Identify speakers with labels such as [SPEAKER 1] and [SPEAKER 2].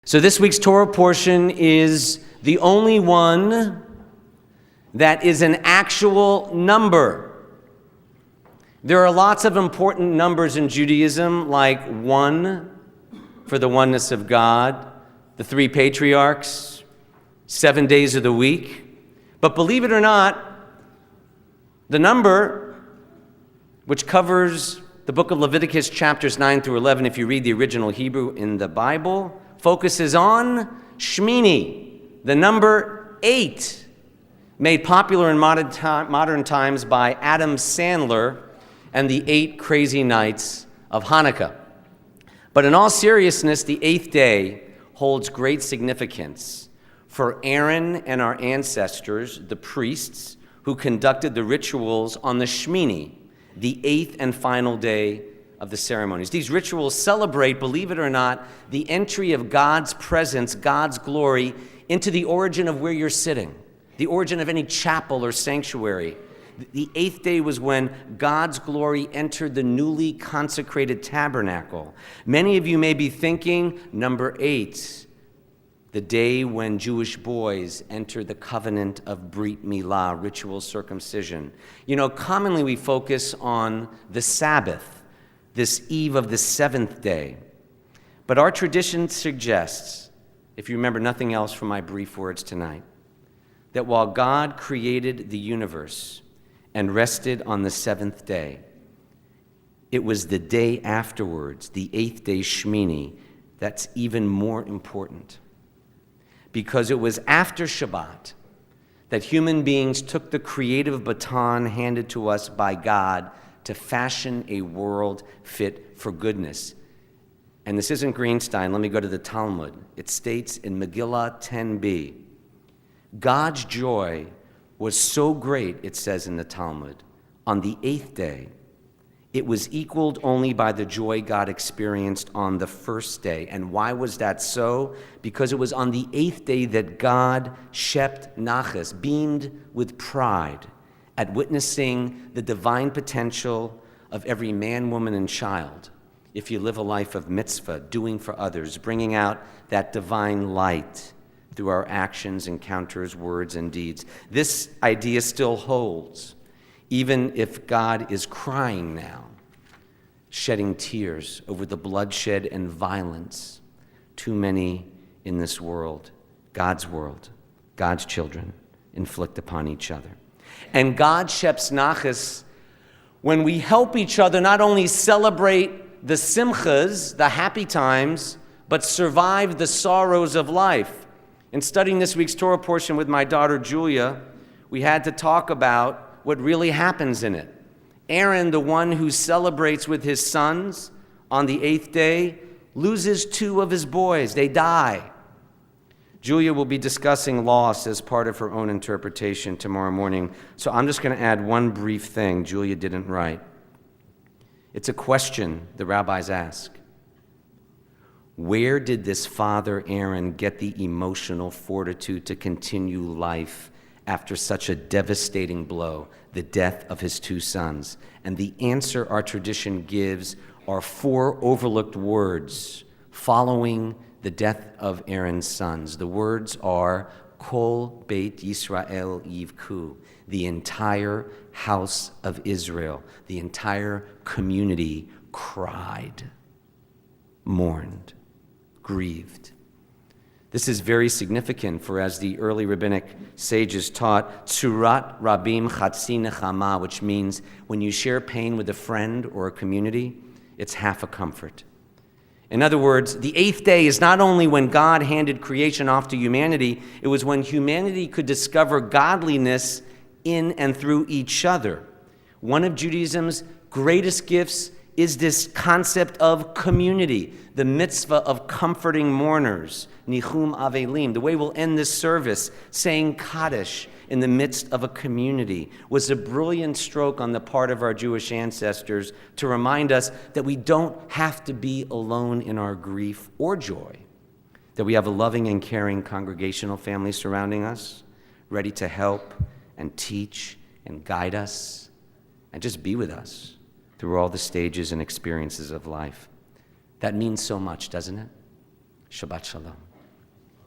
[SPEAKER 1] So this week's Torah portion is the only one that is an actual number. There are lots of important numbers in Judaism, like 1 for the oneness of God, the 3 patriarchs, 7 days of the week. But believe it or not, the number, which covers the book of Leviticus chapters 9 through 11, if you read the original Hebrew in the Bible, focuses on Shmini, the number 8, made popular in modern times by Adam Sandler and the 8 Crazy Nights of Hanukkah. But in all seriousness, the 8th day holds great significance for Aaron and our ancestors, the priests, who conducted the rituals on the Shmini, the 8th and final day of the ceremonies. These rituals celebrate, believe it or not, the entry of God's presence, God's glory, into the origin of where you're sitting, the origin of any chapel or sanctuary. The 8th day was when God's glory entered the newly consecrated tabernacle. Many of you may be thinking, number 8, the day when Jewish boys entered the covenant of Brit Milah, ritual circumcision. You know, commonly we focus on the Sabbath, this eve of the 7th day. But our tradition suggests, if you remember nothing else from my brief words tonight, that while God created the universe and rested on the 7th day, it was the day afterwards, the 8th day Shmini, that's even more important. Because it was after Shabbat that human beings took the creative baton handed to us by God to fashion a world fit for goodness. And this isn't Greenstein. Let me go to the Talmud. It states in Megillah 10b, God's joy was so great, it says in the Talmud, on the 8th day, it was equaled only by the joy God experienced on the 1st day. And why was that so? Because it was on the 8th day that God shept nachas, beamed with pride at witnessing the divine potential of every man, woman, and child. If you live a life of mitzvah, doing for others, bringing out that divine light through our actions, encounters, words, and deeds. This idea still holds, even if God is crying now, shedding tears over the bloodshed and violence too many in this world, God's children, inflict upon each other. And God sheps nachas when we help each other not only celebrate the simchas, the happy times, but survive the sorrows of life. In studying this week's Torah portion with my daughter Julia, we had to talk about what really happens in it. Aaron, the one who celebrates with his sons on the 8th day, loses 2 of his boys. They die. Julia will be discussing loss as part of her own interpretation tomorrow morning. So I'm just going to add one brief thing Julia didn't write. It's a question the rabbis ask. Where did this father Aaron get the emotional fortitude to continue life after such a devastating blow, the death of his 2 sons? And the answer our tradition gives are 4 overlooked words following the death of Aaron's sons. The words are, Kol Beit Yisrael Yivku, the entire house of Israel, the entire community cried, mourned, grieved. This is very significant, for as the early rabbinic sages taught, Tzurat Rabim Chatzi Nechama, which means when you share pain with a friend or a community, it's half a comfort. In other words, the 8th day is not only when God handed creation off to humanity, it was when humanity could discover godliness in and through each other. One of Judaism's greatest gifts is this concept of community, the mitzvah of comforting mourners, nichum avelim. The way we'll end this service, saying Kaddish in the midst of a community, was a brilliant stroke on the part of our Jewish ancestors to remind us that we don't have to be alone in our grief or joy, that we have a loving and caring congregational family surrounding us, ready to help and teach and guide us and just be with us through all the stages and experiences of life. That means so much, doesn't it? Shabbat Shalom.